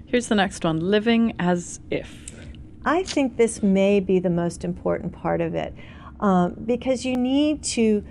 Here's the next one, living as if. I think this may be the most important part of it, because you need to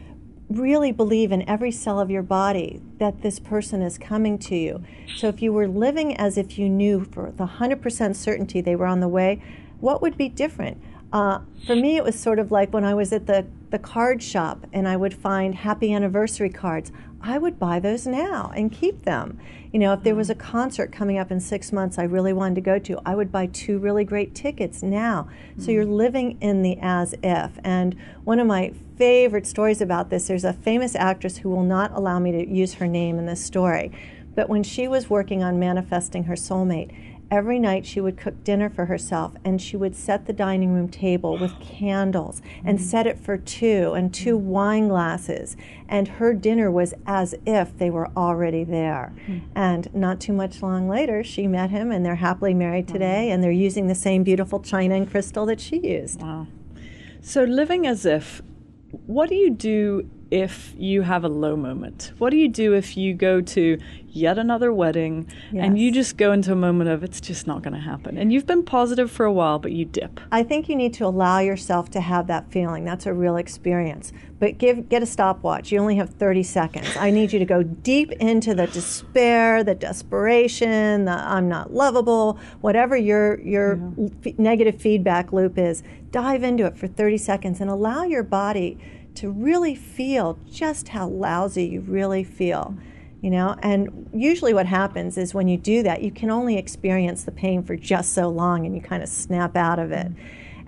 really believe in every cell of your body that this person is coming to you. So if you were living as if you knew for the 100% certainty they were on the way, what would be different? For me, it was sort of like when I was at the card shop and I would find happy anniversary cards. I would buy those now and keep them. You know, if there was a concert coming up in 6 months I really wanted to go to, I would buy 2 really great tickets now. So you're living in the as if. And one of my favorite stories about this, there's a famous actress who will not allow me to use her name in this story, but when she was working on manifesting her soulmate, every night she would cook dinner for herself, and she would set the dining room table with candles and set it for 2 and 2 wine glasses. And her dinner was as if they were already there. And not too much long later, she met him, and they're happily married today, and they're using the same beautiful china and crystal that she used. Wow. So living as if, what do you do if you have a low moment? What do you do if you go to yet another wedding and you just go into a moment of it's just not going to happen? And you've been positive for a while, but you dip. I think you need to allow yourself to have that feeling. That's a real experience. But get a stopwatch. You only have 30 seconds. I need you to go deep into the despair, the desperation, the I'm not lovable, whatever your negative feedback loop is. Dive into it for 30 seconds and allow your body to really feel just how lousy you really feel, you know. And usually what happens is when you do that, you can only experience the pain for just so long and you kind of snap out of it.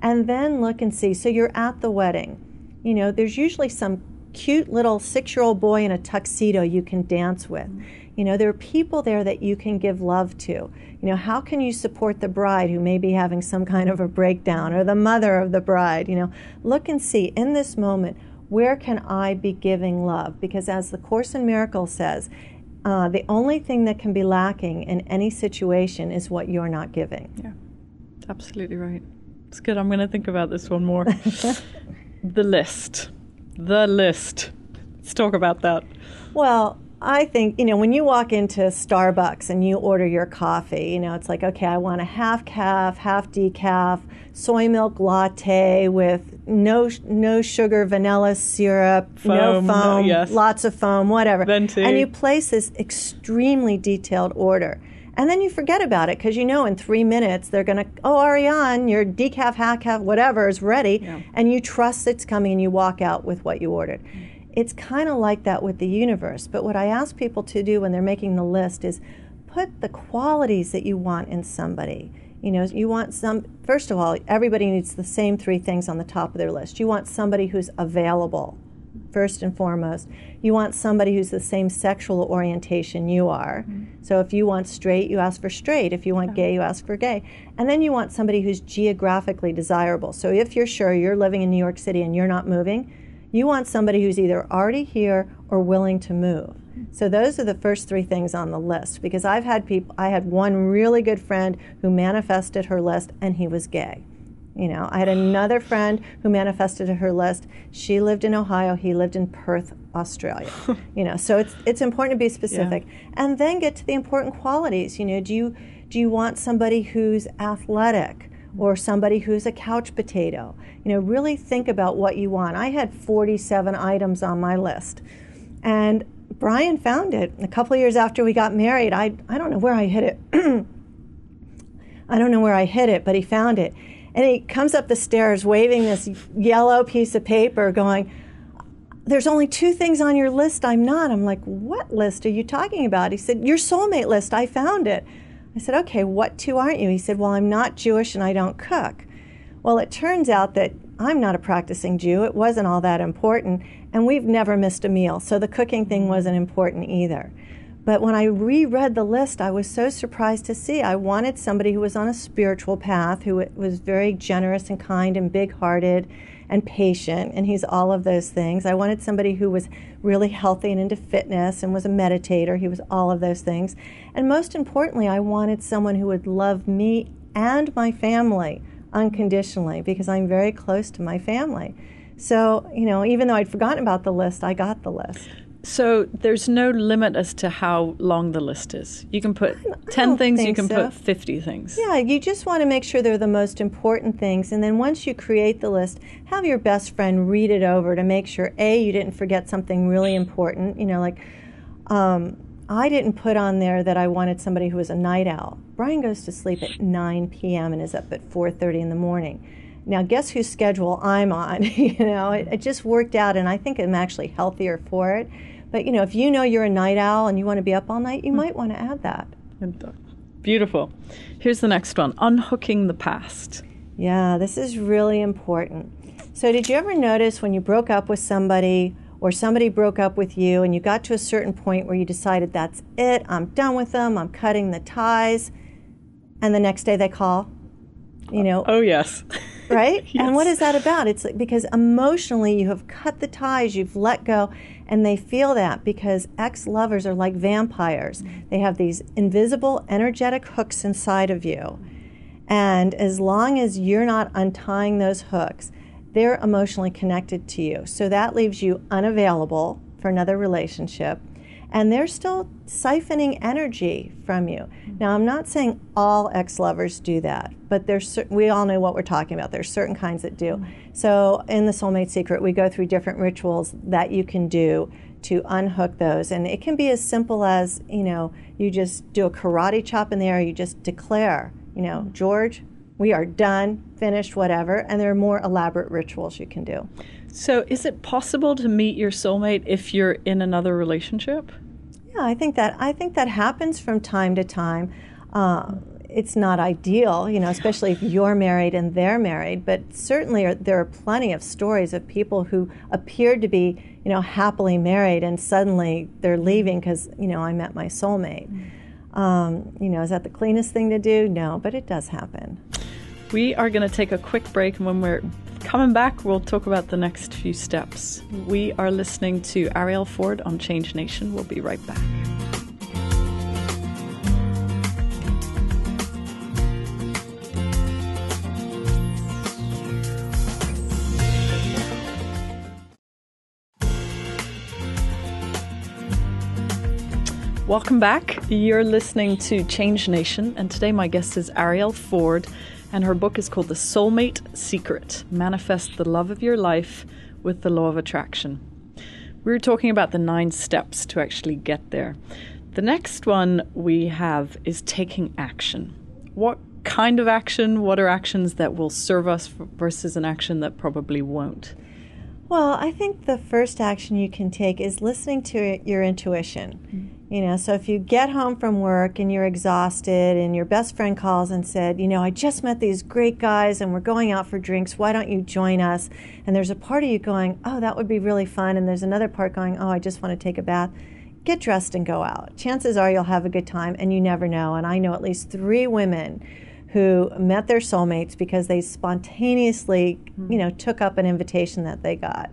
And then look and see. So you're at the wedding. You know, there's usually some cute little 6-year-old boy in a tuxedo you can dance with. You know, there are people there that you can give love to. You know, how can you support the bride who may be having some kind of a breakdown, or the mother of the bride? You know, look and see in this moment, where can I be giving love? Because as the Course in Miracles says, the only thing that can be lacking in any situation is what you're not giving. Yeah, absolutely right. It's good. I'm going to think about this one more. The list. Let's talk about that. Well, I think, you know, when you walk into Starbucks and you order your coffee, you know, it's like, okay, I want a half calf, half decaf, soy milk latte with no sugar, vanilla syrup, no foam, lots of foam, whatever. Venti. And you place this extremely detailed order. And then you forget about it because you know in 3 minutes they're going to, oh, Ariane, your decaf, half calf, whatever is ready. Yeah. And you trust it's coming and you walk out with what you ordered. It's kind of like that with the universe. But what I ask people to do when they're making the list is put the qualities that you want in somebody. You know, you want first of all, everybody needs the same 3 things on the top of their list. You want somebody who's available, first and foremost. You want somebody who's the same sexual orientation you are. So if you want straight, you ask for straight. If you want gay, you ask for gay. And then you want somebody who's geographically desirable. So if you're sure you're living in New York City and you're not moving, you want somebody who's either already here or willing to move. So those are the first 3 things on the list, because I had one really good friend who manifested her list and he was gay. You know, I had another friend who manifested her list. She lived in Ohio, he lived in Perth, Australia. You know, so it's important to be specific. And then get to the important qualities. You know, do you want somebody who's athletic? Or somebody who's a couch potato? You know, really think about what you want. I had 47 items on my list. And Brian found it a couple of years after we got married. I don't know where I hid it. I don't know where I hid it, but he found it. And he comes up the stairs waving this yellow piece of paper going, there's only 2 things on your list I'm not. I'm like, what list are you talking about? He said, your soulmate list, I found it. I said, okay, what 2 aren't you? He said, well, I'm not Jewish and I don't cook. Well, it turns out that I'm not a practicing Jew. It wasn't all that important, and we've never missed a meal, so the cooking thing wasn't important either. But when I reread the list, I was so surprised to see I wanted somebody who was on a spiritual path, who was very generous and kind and big-hearted and patient, and he's all of those things. I wanted somebody who was really healthy and into fitness and was a meditator. He was all of those things. And most importantly, I wanted someone who would love me and my family unconditionally, because I'm very close to my family. So, you know, even though I'd forgotten about the list, I got the list. So there's no limit as to how long the list is. You can put 10 things, you can put 50 things. Yeah, you just want to make sure they're the most important things. And then once you create the list, have your best friend read it over to make sure, A, you didn't forget something really important. You know, like I didn't put on there that I wanted somebody who was a night owl. Brian goes to sleep at 9 p.m. and is up at 4:30 in the morning. Now, guess whose schedule I'm on? You know, it just worked out, and I think I'm actually healthier for it. But, you know, if you know you're a night owl and you want to be up all night, you might want to add that. Beautiful. Here's the next one, unhooking the past. Yeah, this is really important. So did you ever notice when you broke up with somebody or somebody broke up with you and you got to a certain point where you decided, that's it, I'm done with them, I'm cutting the ties, and the next day they call? You know? Oh, yes. Right? Yes. And what is that about? It's like, because emotionally you have cut the ties, you've let go, and they feel that because ex-lovers are like vampires. They have these invisible energetic hooks inside of you. And as long as you're not untying those hooks, they're emotionally connected to you. So that leaves you unavailable for another relationship. And they're still siphoning energy from you. Now, I'm not saying all ex-lovers do that, but we all know what we're talking about. There's certain kinds that do. So in the Soulmate Secret, we go through different rituals that you can do to unhook those. And it can be as simple as, you know, you just do a karate chop in the air, you just declare, you know, George, we are done, finished, whatever. And there are more elaborate rituals you can do. So is it possible to meet your soulmate if you're in another relationship? Yeah, I think that happens from time to time. It's not ideal, you know, especially if you're married and they're married, but certainly there are plenty of stories of people who appeared to be, you know, happily married and suddenly they're leaving because, you know, I met my soulmate. You know, is that the cleanest thing to do? No, but it does happen. We are going to take a quick break, and when we're coming back, we'll talk about the next few steps. We are listening to Arielle Ford on Change Nation. We'll be right back. Welcome back. You're listening to Change Nation, and today my guest is Arielle Ford, and her book is called The Soulmate Secret: Manifest the Love of Your Life with the Law of Attraction. We were talking about the 9 steps to actually get there. The next one we have is taking action. What kind of action? What are actions that will serve us versus an action that probably won't? Well, I think the first action you can take is listening to your intuition. You know, so if you get home from work and you're exhausted and your best friend calls and said, you know, I just met these great guys and we're going out for drinks, why don't you join us? And there's a part of you going, oh, that would be really fun. And there's another part going, oh, I just want to take a bath. Get dressed and go out. Chances are you'll have a good time, and you never know. And I know at least 3 women who met their soulmates because they spontaneously, you know, took up an invitation that they got.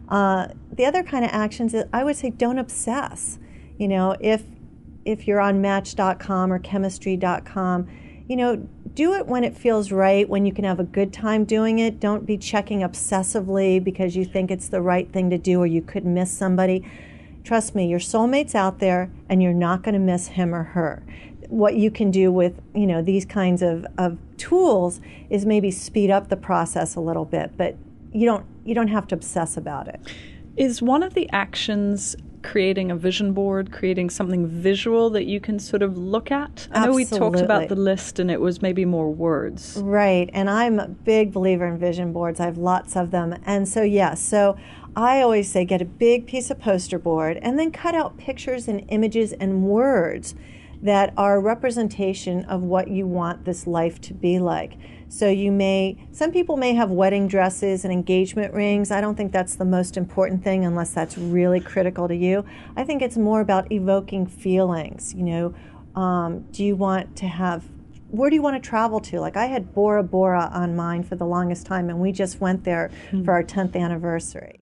The other kind of actions is, I would say, don't obsess. You know, if you're on Match.com or Chemistry.com, you know, do it when it feels right, when you can have a good time doing it. Don't be checking obsessively because you think it's the right thing to do or you could miss somebody. Trust me, your soulmate's out there and you're not going to miss him or her. What you can do with, you know, these kinds of tools is maybe speed up the process a little bit, but you don't have to obsess about it. Is one of the actions creating a vision board, creating something visual that you can sort of look at? I know we talked about the list and it was maybe more words. Right, and I'm a big believer in vision boards. I have lots of them. And so, yes, so I always say get a big piece of poster board and then cut out pictures and images and words that are a representation of what you want this life to be like. So some people may have wedding dresses and engagement rings. I don't think that's the most important thing unless that's really critical to you. I think it's more about evoking feelings. You know, do you want to have, where do you want to travel to? Like I had Bora Bora on mine for the longest time, and we just went there for our 10th anniversary.